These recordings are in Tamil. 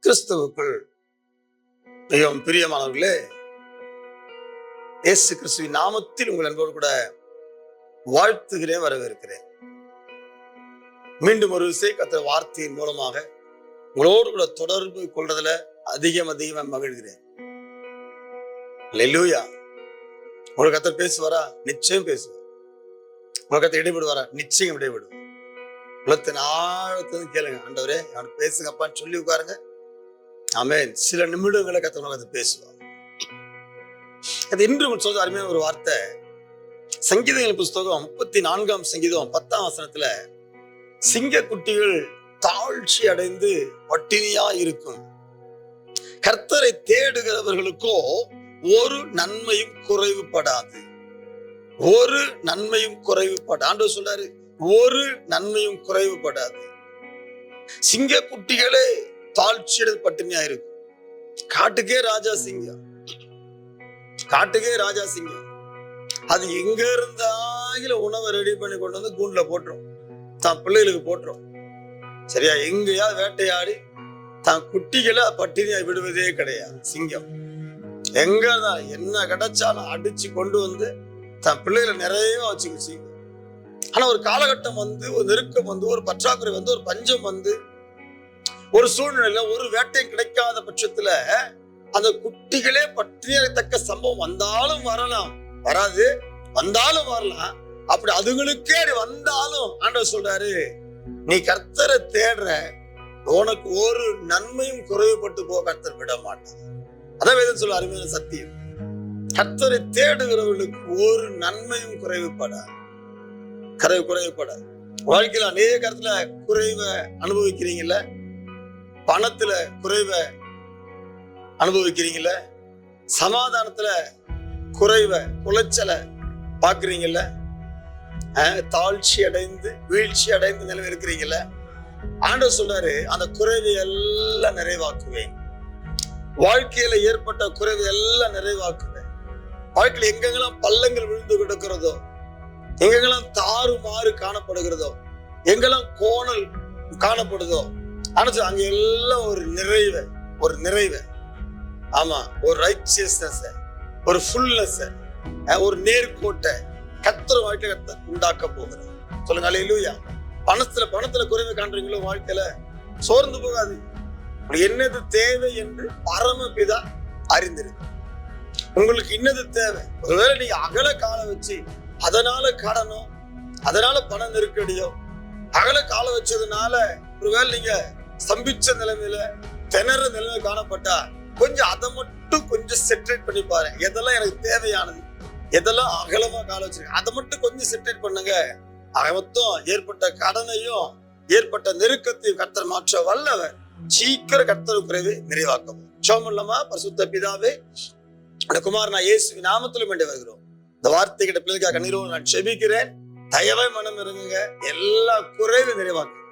கிறிஸ்துவுக்குள் மிகவும் பிரியமானவர்களே, இயேசு கிறிஸ்துவின் நாமத்தில் உங்கள் அன்போடு கூட வாழ்த்துகிறேன், வரவேற்கிறேன். மீண்டும் ஒரு விசை கர்த்தர் வார்த்தையின் மூலமாக உங்களோடு கூட தொடர்பு கொள்றதுல அதிகமாக மகிழ்கிறேன். அல்லேலூயா. உங்களுக்கு கர்த்தர் பேசுவாரா? நிச்சயம் பேசுவார். உங்களுக்கு கர்த்தர் இடைபடுவாரா? நிச்சயம் இடைபடுவார். உலகத்தின் ஆழத்திலிருந்து கேளுங்க, ஆண்டவரே அவனுக்கு பேசுங்கப்பான்னு சொல்லி உட்காருங்க. ஆமென். சில நிமிடங்களை கர்த்தர் பேசுவார். அது இன்று சொல்ற அருமையான ஒரு வார்த்தை. சங்கீதங்களின் புஸ்தகம் 34ஆம் சங்கீதம் 10ஆம் வசனத்துல, சிங்க குட்டிகள் தாழ்ச்சி அடைந்து பட்டினியா இருக்கும், கர்த்தரை தேடுகிறவர்களுக்கோ ஒரு நன்மையும் குறைவுபடாது. ஒரு நன்மையும் குறைவுபடாது. ஆண்டவர் சொல்றாரு, ஒரு நன்மையும் குறைவுபடாது. சிங்க குட்டிகளே தாழ்ச்சி அடைந்து பட்டினியா இருக்கும். காட்டுக்கே ராஜா சிங்கம், காட்டுக்கே ராஜா சிங்கம். அது எங்க இருந்தாலும் உணவை ரெடி பண்ணி கொண்டு வந்து கூண்டுல போட்டுரும், தான் பிள்ளைகளுக்கு போட்டுரும். சரியா? எங்கேயா வேட்டையாடி தான் குட்டிகளை பட்டினியா விடுவதே கிடையாது சிங்கம். எங்கதான் என்ன கிடைச்சாலும் அடிச்சு கொண்டு வந்து தன் பிள்ளைகளை நிறைய வச்சுக்கு சிங்கம். ஆனா ஒரு காலகட்டம் வந்து, ஒரு நெருக்கம் வந்து, ஒரு பற்றாக்குறை வந்து, ஒரு பஞ்சம் வந்து, ஒரு சூழ்நிலையில ஒரு வேட்டை கிடைக்காத பட்சத்துல அந்த குட்டிகளே பற்றியத்தக்க சம்பவம் வந்தாலும் வரலாம், வராது, வந்தாலும் வரலாம். அப்படி அதுகளுக்கே வந்தாலும் ஆண்டவர் சொல்றாரு, நீ கர்த்தரை தேடுற, உனக்கு ஒரு நன்மையும் குறைவுபட்டு போக கர்த்தர் விட மாட்டார். அதான் வேதம் சொல்ல அருமையான சத்தியம். கர்த்தரை தேடுகிறவர்களுக்கு ஒரு நன்மையும் குறைவுபடாது, குறைவுபடாது. வாழ்க்கையில அநேக இடத்துல குறைவை அனுபவிக்கிறீங்கல்ல, பணத்துல குறைவை அனுபவிக்கிறீங்கல்ல, சமாதானத்துல குறைவை, குலைச்சலை பாக்குறீங்கல்ல, தாழ்ச்சி அடைந்து வீழ்ச்சி அடைந்து நிலைமை இருக்கிறீங்கல்ல. ஆண்டவர் சொல்றாரு, அந்த குறைவை எல்லாம் நிறைவாக்குவேன். வாழ்க்கையில ஏற்பட்ட குறைவை எல்லாம் நிறைவாக்குவேன். வாழ்க்கையில எங்கெங்கெல்லாம் பள்ளங்கள் விழுந்து கிடக்கிறதோ, எங்கெங்கெல்லாம் தாறுமாறு காணப்படுகிறதோ, எங்கெல்லாம் கோணல் காணப்படுதோ, அங்க எல்லாம் ஒரு நிறைவை, ஒரு நிறைவை, ஆமா, ஒரு ரைச்சியஸ்னஸ், ஒரு ஃபுல்னஸ், ஒரு நேர்கோட்டை கர்த்தர் வாழ்க்கை உண்டாக்க போகிறார். சொல்லுங்க அல்லேலூயா. பணத்துல குறைவை காண்றீங்களோ, வாழ்க்கையில சோர்ந்து போகாது. என்னது தேவை என்று பரமபிதா அறிந்திருக்கு. உங்களுக்கு இன்னது தேவை. ஒருவேளை நீங்க அகல கால வச்சு அதனால கடனோ, அதனால பண நெருக்கடியோ, அகல கால வச்சதுனால ஒருவேளை நீங்க ஸ்தம்பிச்ச நிலைமையில திணற நிலைமை காணப்பட்டா, கொஞ்சம் அதை மட்டும் கொஞ்சம் செட்ரேட் பண்ணி பாருங்க. எதெல்லாம் எனக்கு தேவையானது, எதெல்லாம் அகலமா கால வச்சிருக்க, அதை மட்டும் கொஞ்சம் செட்ரேட் பண்ணுங்க. மொத்தம் ஏற்பட்ட கடனையும் ஏற்பட்ட நெருக்கத்தையும் கர்த்தர் மாற்ற வல்லவர். சீக்கிரம் கர்த்தர் குறைவை நிறைவாக்கும். சோமல்லமா பரிசுத்த பிதாவே, குமாரனா இயேசு நாமத்திலும் வேண்டி வருகிறோம். இந்த வார்த்தை கிட்ட பிள்ளைக்காக கண்ணீரோடு நான் செபிக்கிறேன். தயவாய் மனம் இருங்க. எல்லா குறைவும் நிறைவாக்கும்.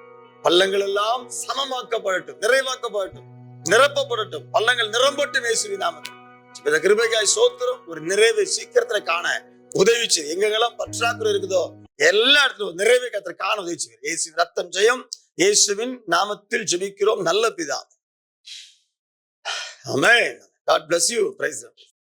பள்ளங்கள் எல்லாம் சமமாக்கப்படட்டும், நிறைவாக்கப்படட்டும், நிரப்பப்படட்டும். பள்ளங்கள் நிரம்பட்டும் இயேசுவின் நாமத்தில். இந்த கிருபைக்காய் சோத்திரம். ஒரு நிறைவை சீக்கிரத்துல காண உதவி செய்து, எங்கெல்லாம் பற்றாக்குறை இருக்குதோ எல்லா இடத்துலும் நிறைவை கர்த்தர் காண உதவி செய்யும். இயேசுவின் ரத்தம் ஜெயம். இயேசுவின் நாமத்தில் ஜெபிக்கிறோம் நல்ல பிதாவே. ஆமென். God bless you. Praise the Lord.